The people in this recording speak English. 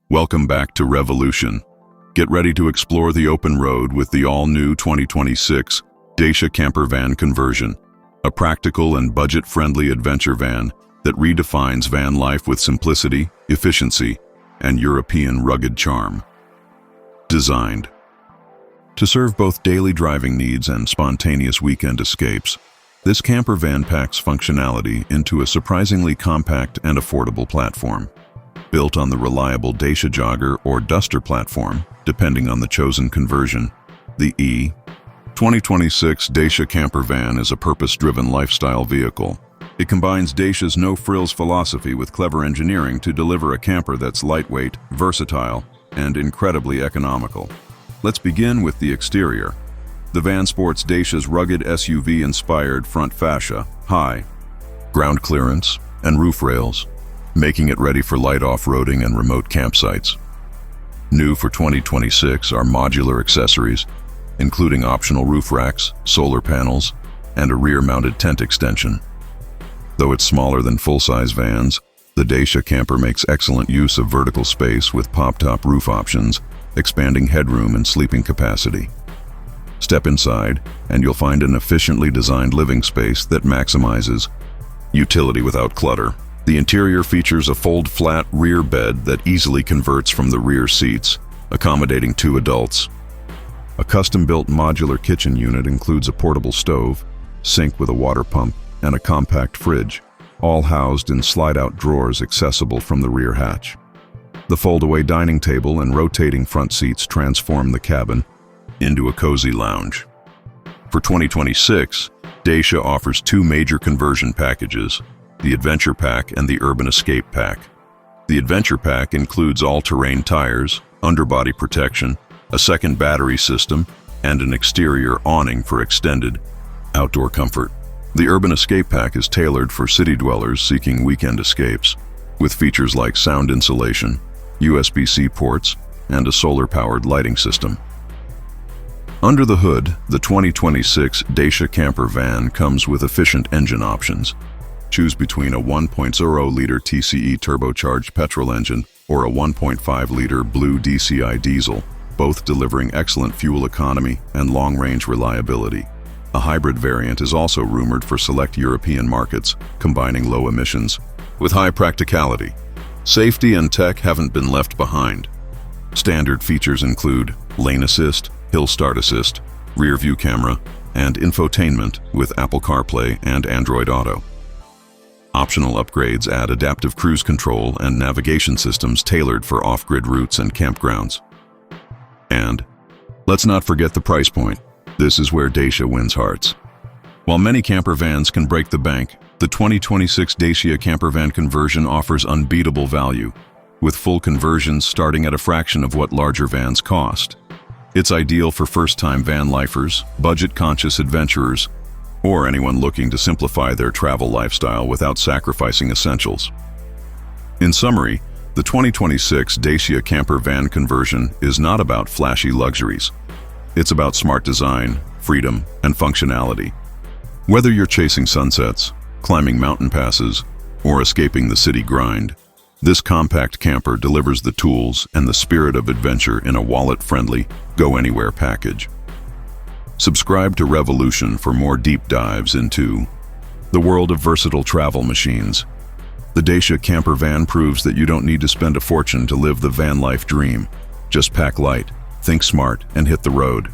Welcome back to Revvolution. Get ready to explore the open road with the all-new 2026 Dacia Campervan conversion, a practical and budget-friendly adventure van that redefines van life with simplicity, efficiency, and European rugged charm. Designed to serve both daily driving needs and spontaneous weekend escapes, this campervan packs functionality into a surprisingly compact and affordable platform. Built on the reliable Dacia Jogger or Duster platform, depending on the chosen conversion, the E2026 Dacia Campervan is a purpose-driven lifestyle vehicle. It combines Dacia's no-frills philosophy with clever engineering to deliver a camper that's lightweight, versatile, and incredibly economical. Let's begin with the exterior. The van sports Dacia's rugged SUV-inspired front fascia, high ground clearance, and roof rails, making it ready for light off-roading and remote campsites. New for 2026 are modular accessories, including optional roof racks, solar panels, and a rear-mounted tent extension. Though it's smaller than full-size vans, the Dacia Camper makes excellent use of vertical space with pop-top roof options, expanding headroom and sleeping capacity. Step inside, and you'll find an efficiently designed living space that maximizes utility without clutter. The interior features a fold-flat rear bed that easily converts from the rear seats, accommodating 2 adults. A custom-built modular kitchen unit includes a portable stove, sink with a water pump, and a compact fridge, all housed in slide-out drawers accessible from the rear hatch. The fold-away dining table and rotating front seats transform the cabin into a cozy lounge. For 2026, Dacia offers 2 major conversion packages: the Adventure Pack and the Urban Escape Pack. The Adventure Pack includes all-terrain tires, underbody protection, a second battery system, and an exterior awning for extended outdoor comfort. The Urban Escape Pack is tailored for city dwellers seeking weekend escapes, with features like sound insulation, USB-C ports, and a solar-powered lighting system. Under the hood, the 2026 Dacia Camper van comes with efficient engine options. Choose between a 1.0-liter TCE turbocharged petrol engine or a 1.5-liter blue DCI diesel, both delivering excellent fuel economy and long-range reliability. A hybrid variant is also rumored for select European markets, combining low emissions with high practicality. Safety and tech haven't been left behind. Standard features include lane assist, hill start assist, rear view camera, and infotainment with Apple CarPlay and Android Auto. Optional upgrades add adaptive cruise control and navigation systems tailored for off-grid routes and campgrounds. And let's not forget the price point. This is where Dacia wins hearts. While many camper vans can break the bank, the 2026 Dacia Campervan conversion offers unbeatable value, with full conversions starting at a fraction of what larger vans cost. It's ideal for first-time van lifers, budget-conscious adventurers, or anyone looking to simplify their travel lifestyle without sacrificing essentials. In summary, the 2026 Dacia Camper van conversion is not about flashy luxuries. It's about smart design, freedom, and functionality. Whether you're chasing sunsets, climbing mountain passes, or escaping the city grind, this compact camper delivers the tools and the spirit of adventure in a wallet-friendly, go-anywhere package. Subscribe to Revvolution for more deep dives into the world of versatile travel machines. The Dacia Camper van proves that you don't need to spend a fortune to live the van life dream. Just pack light, think smart, and hit the road.